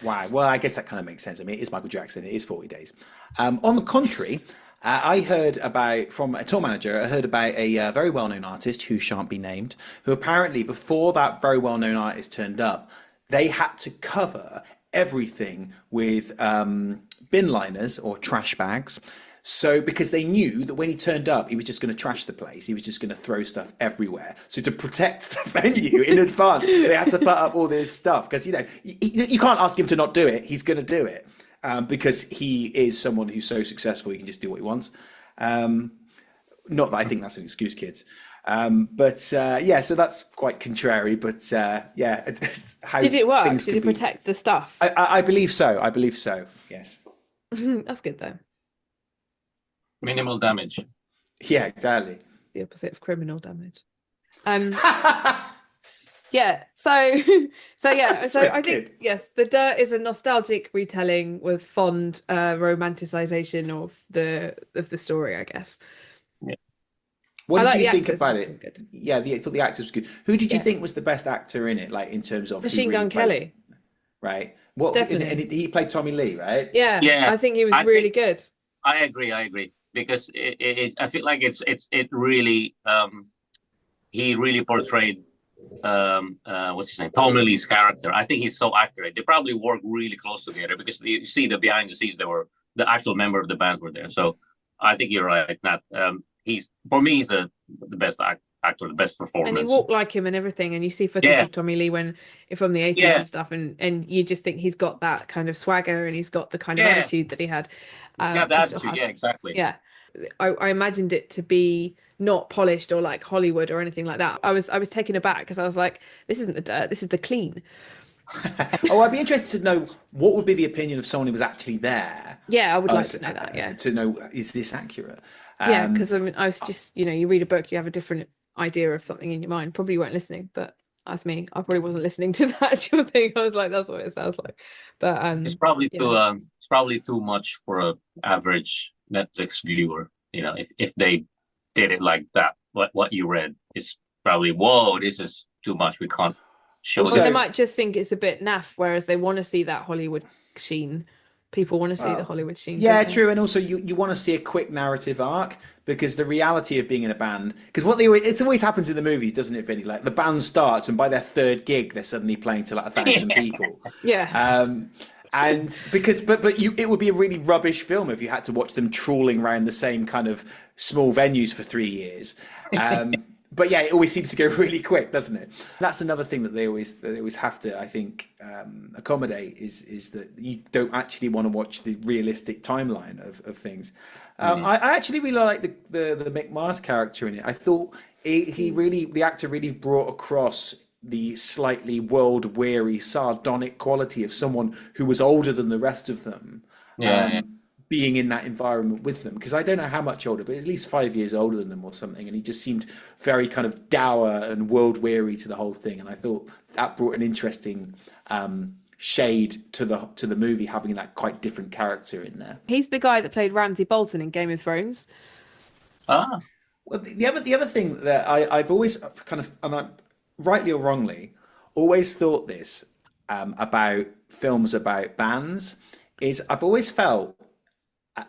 Wow. Well, I guess that kind of makes sense. I mean, it is Michael Jackson. It is 40 days. On the contrary, I heard about, from a tour manager, I heard about a very well-known artist who shan't be named, who apparently, before that very well-known artist turned up, they had to cover everything with bin liners or trash bags. So, because they knew that when he turned up, he was just going to trash the place. He was just going to throw stuff everywhere. So, to protect the venue in advance, they had to put up all this stuff. Because, you know, you can't ask him to not do it. He's going to do it because he is someone who's so successful, he can just do what he wants. Not that I think that's an excuse, kids. Yeah, so that's quite contrary. But yeah, it's how did it work? Did it protect the stuff? I believe so. I believe so. Yes. That's good though. Minimal damage. Yeah, exactly. The opposite of criminal damage. Yeah. So yeah. So I think yes, The Dirt is a nostalgic retelling with fond romanticization of the story, I guess. Yeah. What did like you the think actors. about it? Good. Yeah, I thought the actors was good. Who did you think was the best actor in it? Like in terms of who Machine really Gun played- Kelly. right? What? Definitely. And he played Tommy Lee, right? Yeah. Yeah, I think he was I really good. I agree because I feel like it really he really portrayed what's his name, Tommy Lee's character. I think he's so accurate. They probably work really close together because you see the behind the scenes. They were the actual member of the band were there. So I think you're right. Nat. He's for me he's the best actor, the best performance. And he walked like him and everything. And you see footage of Tommy Lee from the 80s and stuff, and you just think he's got that kind of swagger and he's got the kind of attitude that he had. He's got that attitude, yeah, exactly. Yeah. I imagined it to be not polished or like Hollywood or anything like that. I was taken aback because I was like, this isn't The Dirt, this is The Clean. Oh, I'd be interested to know what would be the opinion of someone who was actually there. Yeah, I would like to know that. Yeah, to know, is this accurate? Yeah, because I mean, I was just, you know, you read a book, you have a different idea of something in your mind. Probably you weren't listening, but that's me. I probably wasn't listening to the actual thing. I was like, that's what it sounds like. But it's probably too much for an average Netflix viewer. You know, if they did it like that, what you read is probably, whoa, this is too much. We can't show also, it. they might just think it's a bit naff, whereas they want to see that Hollywood sheen. People want to see the Hollywood sheen. Yeah, true. And also you want to see a quick narrative arc, because the reality of being in a band, because it always happens in the movies, doesn't it, Vinnie? Like the band starts and by their third gig, they're suddenly playing to like 1,000 people. Yeah. And because, it would be a really rubbish film if you had to watch them trawling around the same kind of small venues for 3 years. But yeah, it always seems to go really quick, doesn't it? That's another thing that they always have to, I think, accommodate is that you don't actually want to watch the realistic timeline of things. I actually really like the Mick Mars character in it. I thought the actor really brought across the slightly world-weary, sardonic quality of someone who was older than the rest of them. Being in that environment with them, because I don't know how much older, but at least 5 years older than them or something, and he just seemed very kind of dour and world weary to the whole thing, and I thought that brought an interesting shade to the movie, having that quite different character in there. He's the guy that played Ramsay Bolton in Game of Thrones. Well, the other thing that I've always kind of, and I rightly or wrongly always thought this about films about bands, is I've always felt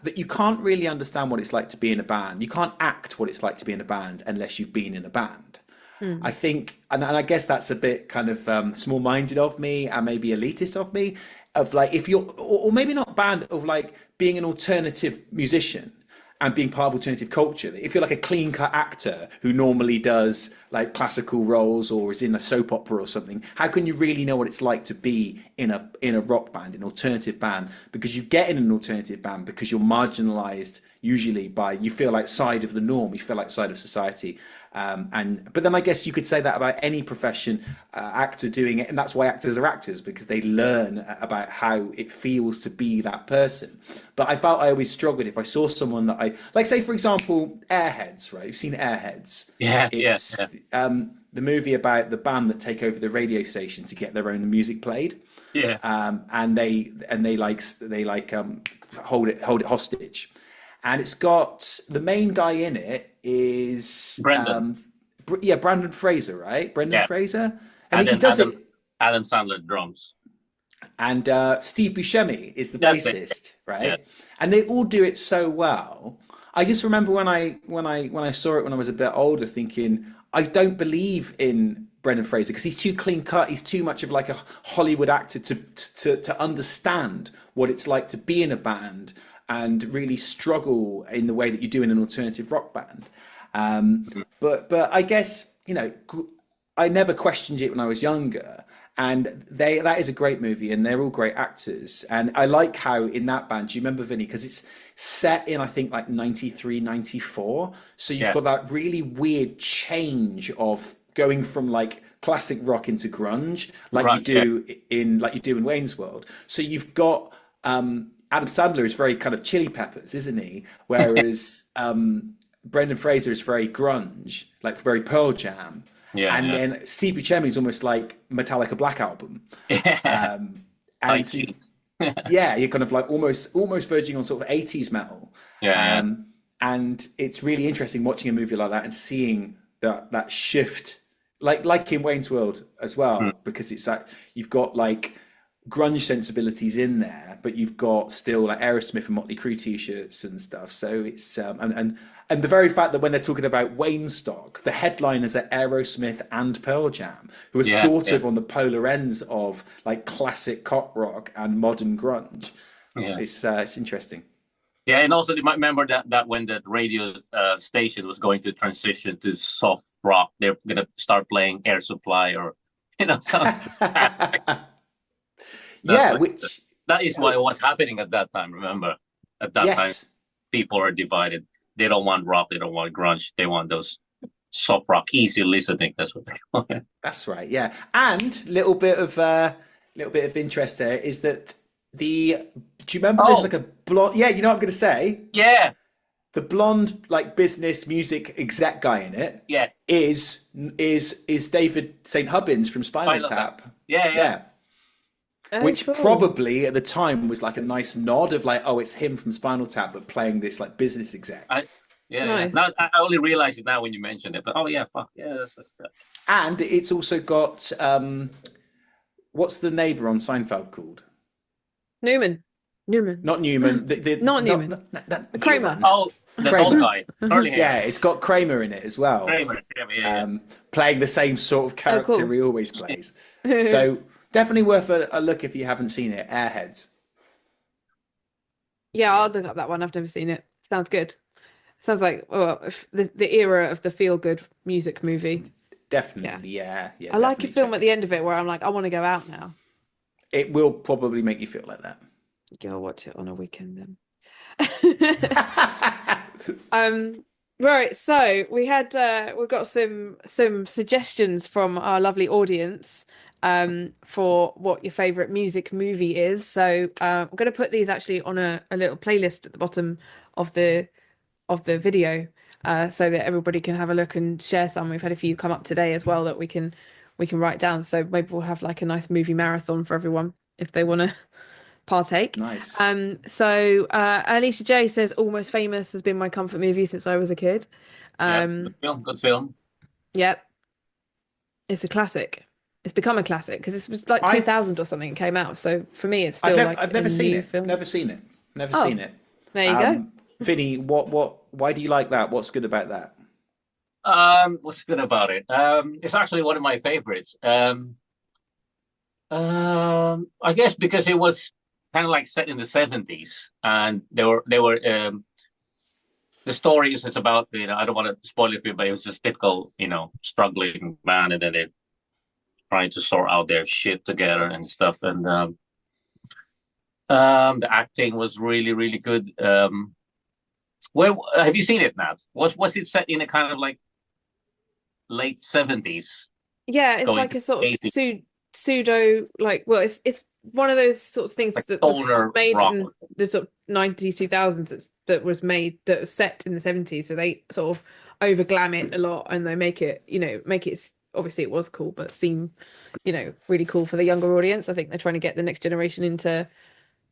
that you can't really understand what it's like to be in a band. You can't act what it's like to be in a band unless you've been in a band. Hmm. I think, and I guess that's a bit kind of small-minded of me and maybe elitist of me, of like if you're, or maybe not band, of like being an alternative musician and being part of alternative culture. If you're like a clean-cut actor who normally does like classical roles or is in a soap opera or something, how can you really know what it's like to be in a rock band, an alternative band? Because you get in an alternative band because you're marginalized usually by, you feel like side of the norm, you feel like side of society. But then I guess you could say that about any profession, actor doing it, and that's why actors are actors, because they learn about how it feels to be that person. But I felt I always struggled if I saw someone that I like, say for example, Airheads, right? You've seen Airheads. Yeah, yeah, It's yeah, the movie about the band that take over the radio station to get their own music played, yeah. and hold it hostage, and it's got the main guy in it is Brendan. yeah, Brandon Fraser, right? Brendan Yeah, Fraser, and he Adam does Adam it. Adam Sandler drums. And Steve Buscemi is the That's it. bassist, Yeah, right? And they all do it so well. I just remember when I saw it when I was a bit older, thinking I don't believe in Brendan Fraser because he's too clean cut. He's too much of like a Hollywood actor to understand what it's like to be in a band and really struggle in the way that you do in an alternative rock band. But I guess I never questioned it when I was younger. And that is a great movie, and they're all great actors. And I like how in that band, do you remember Vinnie? Because it's set in, I think, like 93, 94. So you've yeah, got that really weird change of going from like classic rock into grunge, right. Yeah, like you do in Wayne's World. So you've got Adam Sandler is very kind of Chili Peppers, isn't he? Whereas Brendan Fraser is very grunge, like very Pearl Jam. And yeah, then Steve Buscemi is almost like Metallica Black Album. yeah. And Tight so jeans. yeah, you're kind of like almost verging on sort of 80s metal. Yeah, yeah. And it's really interesting watching a movie like that and seeing that shift, like in Wayne's World as Mm, well, because it's like you've got like grunge sensibilities in there, but you've got still like Aerosmith and Motley Crue t-shirts and stuff. So it's and the very fact that when they're talking about Wayne stock, the headliners are Aerosmith and Pearl Jam, who are yeah, sort yeah, of on the polar ends of like classic cop rock and modern grunge. yeah. It's interesting. Yeah, and also you might remember that when the radio station was going to transition to soft rock, they're gonna start playing Air Supply or something. That's Yeah, what which that is what was happening at that time. Remember, at that time, yes, people are divided. They don't want rock. They don't want grunge. They want those soft rock, easy listening. That's what they call it. that's right. Yeah, and little bit of interest there is that the do you remember there's Oh, like a blonde? Yeah, you know what I'm going to say. yeah, The blonde like business music exec guy in it yeah. is David St. Hubbins from Spinal Spinal Tap. Tap. Yeah, yeah. Yeah, Oh, which cool. probably at the time was like a nice nod of like, oh, it's him from Spinal Tap, but playing this like business exec. I, yeah, yeah. Nice. Now I only realized it now when you mentioned it. But oh yeah, fuck yeah, that's that. And it's also got what's the neighbor on Seinfeld called? Newman. Newman. Not Newman. Not Newman. Not Kramer. Newman. Oh, the tall Kramer. guy, curly Yeah, hair. it's got Kramer in it as well, Kramer. Yeah, yeah, playing the same sort of Oh, character cool. he always plays. So definitely worth a look if you haven't seen it. Airheads. Yeah, I'll look up that one. I've never seen it. Sounds good. Sounds like the era of the feel good music movie. Yeah. Definitely, yeah, I like a definitely film check at it. the end of it where I'm like, I want to go out now. It will probably make you feel like that. Go watch it on a weekend then. Right, so we've got some suggestions from our lovely audience for what your favorite music movie is. So I'm going to put these actually on a little playlist at the bottom of the video so that everybody can have a look and share some. We've had a few come up today as well that we can write down. So maybe we'll have like a nice movie marathon for everyone if they want to partake. Nice. So Alicia J says Almost Famous has been my comfort movie since I was a kid. yeah. Good film. Good film. Yep, it's a classic. It's become a classic because it was like I 2000 or something it came out. So for me, it's still like I've a never seen new it. film. Never seen it. Never Oh, seen it. there you go. Vinny, why do you like that? What's good about that? What's good about it? It's actually one of my favorites. I guess because it was kind of like set in the 70s, and the story is it's about, I don't want to spoil it for you, but it was just typical, struggling man, and then they're trying to sort out their shit together and stuff. And the acting was really, really good. Where have you seen it, Nat? Was it set in a kind of like late 70s, Yeah, it's going like to a sort of 80s, pseudo, like, well, it's one of those sort of things like that was stoner made rock? in the sort of 90s, 2000s, that was made, that was set in the 70s. So they sort of over glam it a lot, and they make it, obviously it was cool, but seem, really cool for the younger audience. I think they're trying to get the next generation into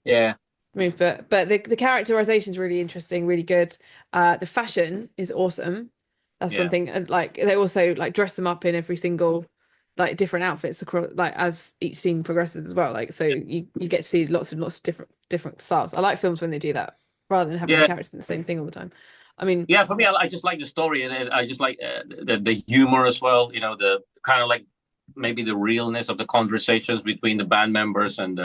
Yeah, move, but the characterization is really interesting, really good. The fashion is awesome. That's yeah, something, and like they also like dress them up in every single like different outfits across, like as each scene progresses as well. Like, so you get to see lots of different styles. I like films when they do that rather than having the yeah. characters in the same thing all the time. I mean, Yeah, for me, I just like the story, and I just like the humor as well. The kind of like maybe the realness of the conversations between the band members, and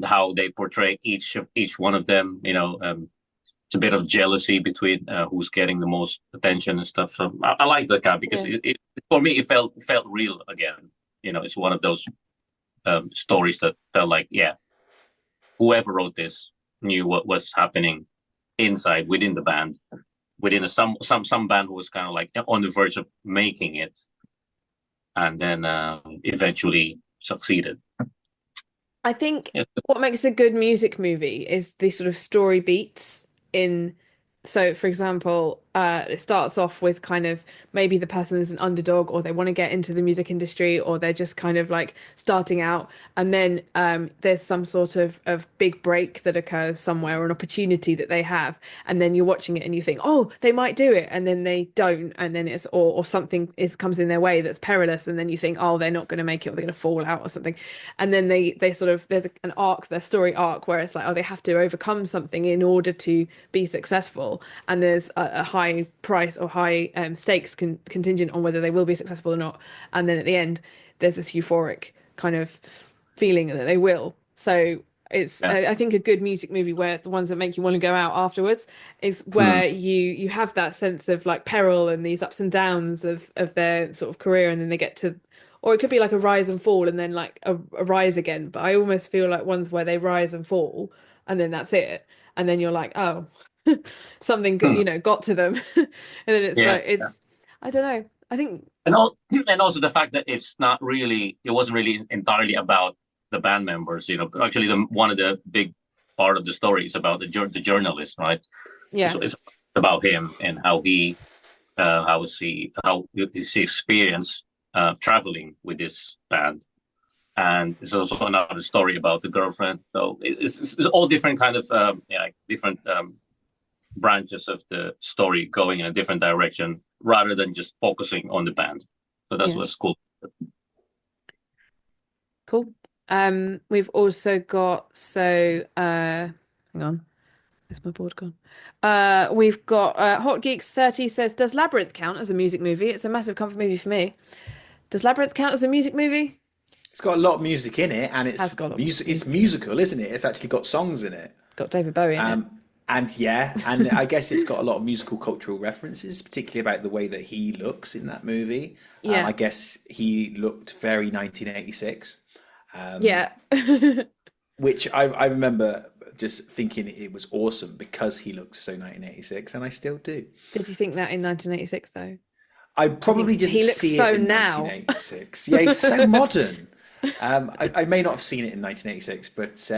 how they portray each one of them. It's a bit of jealousy between who's getting the most attention and stuff. So I like that guy because yeah, for me it felt real again. It's one of those stories that felt like, yeah, whoever wrote this knew what was happening inside within the band, within some band who was kind of like on the verge of making it, and then eventually succeeded. I think Yes. what makes a good music movie is the sort of story beats in. So, for example, it starts off with kind of maybe the person is an underdog, or they want to get into the music industry, or they're just kind of like starting out. And then there's some sort of big break that occurs somewhere, or an opportunity that they have. And then you're watching it and you think, oh, they might do it. And then they don't. And then or something comes in their way that's perilous. And then you think, oh, they're not going to make it, or they're going to fall out or something. And then they sort of, there's an arc, their story arc, where it's like, oh, they have to overcome something in order to be successful, and there's a high price or high stakes contingent on whether they will be successful or not. And then at the end, there's this euphoric kind of feeling that they will. So it's, Yeah. I think, a good music movie, where the ones that make you want to go out afterwards, is Mm. where you have that sense of like peril and these ups and downs of their sort of career, and then they get to, or it could be like a rise and fall, and then like a rise again. But I almost feel like ones where they rise and fall, and then that's it, and then you're like, oh, something good, Mm. got to them. And then it's Yeah. like, it's, I don't know, I think, And also the fact that it wasn't really entirely about the band members. Actually, one of the big part of the story is about the journalist, right? yeah, It's about him and how his experience traveling with this band. And there's also another story about the girlfriend. So it's all different kind of different branches of the story going in a different direction, rather than just focusing on the band. So that's yeah, what's cool. cool. We've also got, so hang on, where's my board gone? We've got Hot Geeks 30 says, does Labyrinth count as a music movie? It's a massive comfort movie for me. Does Labyrinth count as a music movie? It's got a lot of music in it, and Has got a lot of it's music. musical, isn't it? It's actually got songs in it. It's got David Bowie in it. And I guess it's got a lot of musical cultural references, particularly about the way that he looks in that movie. Yeah, I guess he looked very 1986, yeah. which I remember just thinking it was awesome because he looked so 1986, and I still do. Did you think that in 1986 though? I I think probably didn't he looks see so it in now. 1986. Yeah, he's so modern. I may not have seen it in 1986, but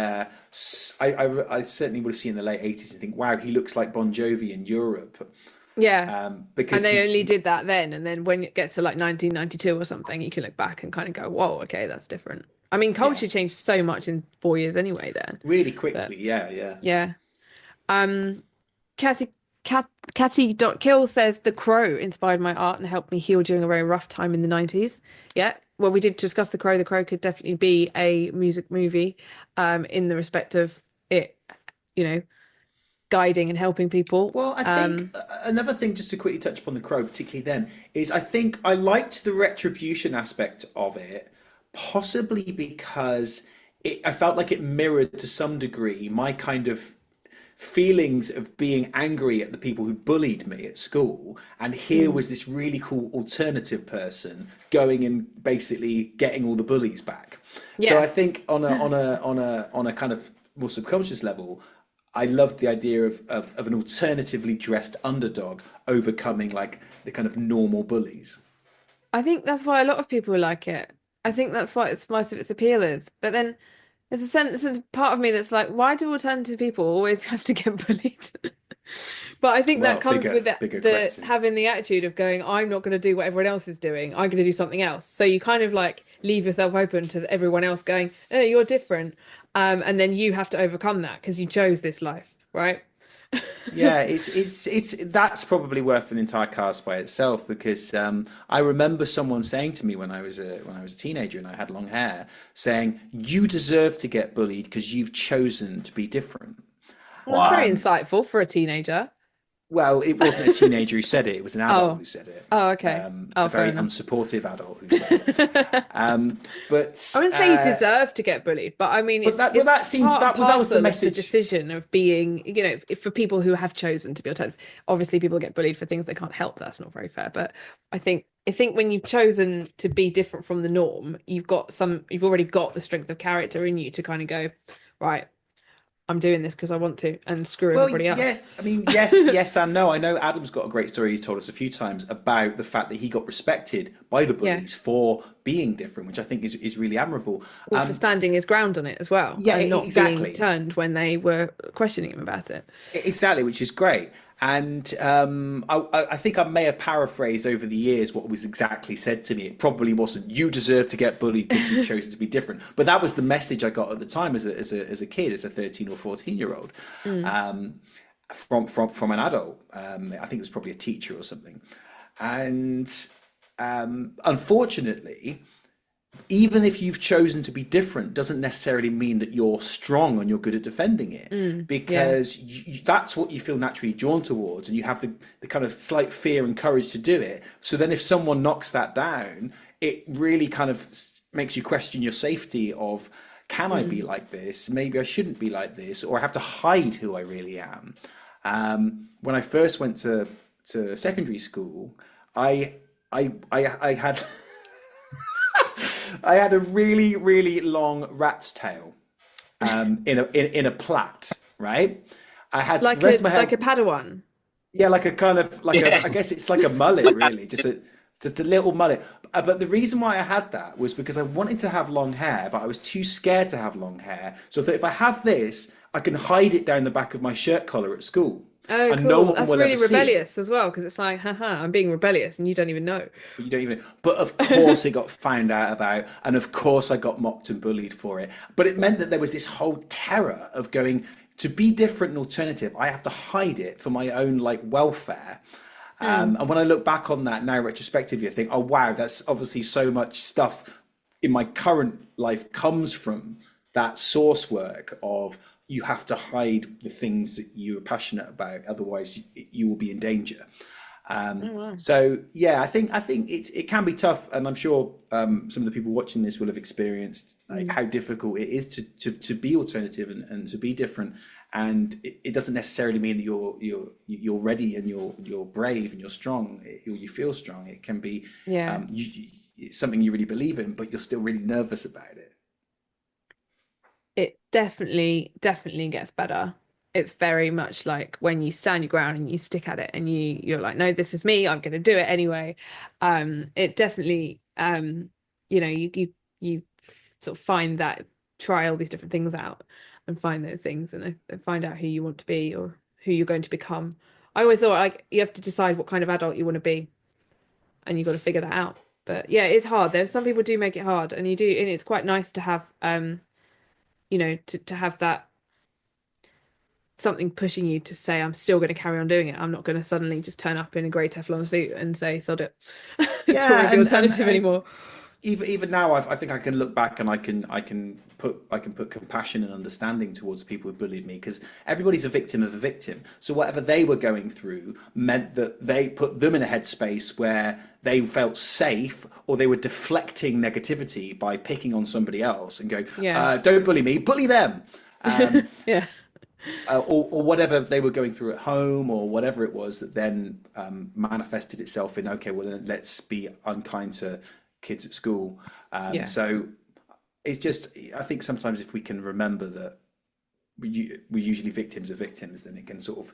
I certainly would have seen it in the late 80s and think, wow, he looks like Bon Jovi in Europe. Yeah. And Because they only did that then, and then when it gets to like 1992 or something, you can look back and kind of go, whoa, okay, that's different. I mean, yeah, culture changed so much in 4 years anyway then. really But quickly, yeah. yeah. Um, Cassie Catty.kill says The Crow inspired my art and helped me heal during a very rough time in the 90s. Yeah. Well, we did discuss The Crow. The Crow could definitely be a music movie, in the respect of it, you know, guiding and helping people. Well, I think another thing, just to quickly touch upon the Crow, particularly then, is I think I liked the retribution aspect of it, possibly because I felt like it mirrored to some degree my kind of feelings of being angry at the people who bullied me at school. And here was this really cool alternative person going and basically getting all the bullies back. So Yeah. I think on a kind of more subconscious level, I loved the idea of an alternatively dressed underdog overcoming like the kind of normal bullies. I think that's why a lot of people like it. I think that's what it's most of its appeal is. But then there's a part of me that's like, why do alternative people always have to get bullied? But I think that Well, comes with bigger the question. having the attitude of going, I'm not going to do what everyone else is doing. I'm going to do something else. So you kind of like leave yourself open to everyone else going, oh, you're different. And then you have to overcome that because you chose this life, right? Yeah, it's that's probably worth an entire cast by itself because I remember someone saying to me when I was a teenager and I had long hair, saying, "You deserve to get bullied because you've chosen to be different." Well, that's very Wow. insightful for a teenager. Well, it wasn't a teenager who said it; it was an adult Oh, who said it. oh, okay. Oh, A fair very enough. unsupportive adult who said it. I wouldn't say you deserve to get bullied, but I mean, But it's that seems part and that was the parcel of the message. decision of being, for people who have chosen to be alternative. Obviously, people get bullied for things they can't help. That's not very fair. But I think when you've chosen to be different from the norm, you've already got the strength of character in you to kind of go, right, I'm doing this because I want to, and screw Well, everybody else. yes, I mean, yes and no. I know Adam's got a great story he's told us a few times about the fact that he got respected by the Yeah. bullies for being different, which I think is really admirable. Or for standing his ground on it as well, Yeah, and not being exactly. turned when they were questioning him about it. Exactly, which is great. And I think I may have paraphrased over the years what was exactly said to me. It probably wasn't, "You deserve to get bullied because you've chosen to be different." But that was the message I got at the time as a kid, as a 13 or 14-year-old, Mm. from an adult. I think it was probably a teacher or something. And unfortunately, even if you've chosen to be different doesn't necessarily mean that you're strong and you're good at defending it, Yeah. because that's what you feel naturally drawn towards, and you have the kind of slight fear and courage to do it. So then if someone knocks that down, it really kind of makes you question your safety of, can I be Mm. like this? Maybe I shouldn't be like this, or I have to hide who I really am. When I first went to secondary school, I had I had a really, really long rat's tail in a plait, right? I had the Like rest a of my like hair, a Padawan. yeah, like a kind of like a, Yeah. I guess it's like a mullet, really, just a little mullet. But the reason why I had that was because I wanted to have long hair, but I was too scared to have long hair. So I thought, if I have this, I can hide it down the back of my shirt collar at school, Oh, and no cool. one That's will really ever see it. rebellious as well, because it's like, haha, I'm being rebellious and you don't even know. But you don't even. But of course, it got found out about, and of course, I got mocked and bullied for it. But it meant that there was this whole terror of going to be different and alternative. I have to hide it for my own like welfare. Mm. And when I look back on that now retrospectively, I think, oh wow, that's obviously so much stuff in my current life comes from that source work of, you have to hide the things that you are passionate about, otherwise you will be in danger. Oh, wow. So yeah, I think it can be tough, and I'm sure some of the people watching this will have experienced like Mm. how difficult it is to be alternative and to be different. And it doesn't necessarily mean that you're ready and you're brave and you're strong. You feel strong. It can be Yeah. it's something you really believe in, but you're still really nervous about it. It definitely gets better. It's very much like when you stand your ground and you stick at it and you're like, no, this is me, I'm gonna do it anyway. It definitely you sort of find that, try all these different things out and find those things and find out who you want to be or who you're going to become. I always thought like you have to decide what kind of adult you want to be and you've got to figure that out. But yeah, it's hard. There's some people do make it hard and you do, and it's quite nice to have to have that something pushing you to say, I'm still going to carry on doing it. I'm not going to suddenly just turn up in a grey Teflon suit and say, sod it. Don't want to Yeah, be alternative and anymore. even now, I think I can look back and I can put compassion and understanding towards people who bullied me, because everybody's a victim of a victim. So whatever they were going through meant that they put them in a headspace where they felt safe, or they were deflecting negativity by picking on somebody else and going, Yeah. "Don't bully me, bully them." Yeah. Or whatever they were going through at home, or whatever it was that then manifested itself in, okay, well then let's be unkind to kids at school. Yeah. So it's just, I think sometimes if we can remember that we're usually victims of victims, then it can sort of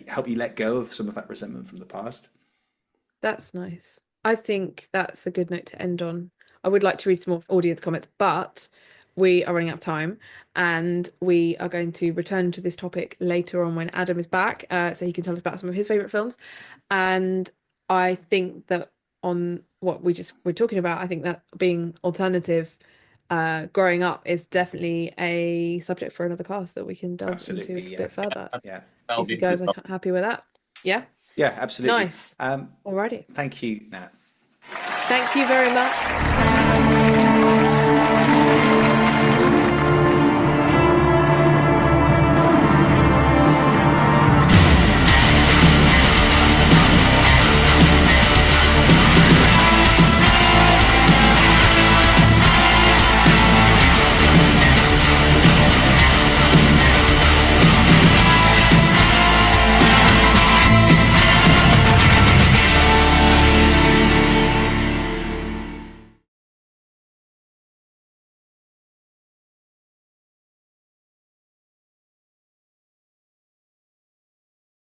help you let go of some of that resentment from the past. That's nice. I think that's a good note to end on. I would like to read some more audience comments, but we are running out of time, and we are going to return to this topic later on when Adam is back, so he can tell us about some of his favorite films. And I think that on what we're talking about, I think that being alternative, growing up is definitely a subject for another cast that we can delve Absolutely, into a yeah. bit further. Yeah. That'll If be you guys good. are happy with that. Yeah, Yeah, absolutely. nice. Alrighty. Thank you, Nat. Thank you very much.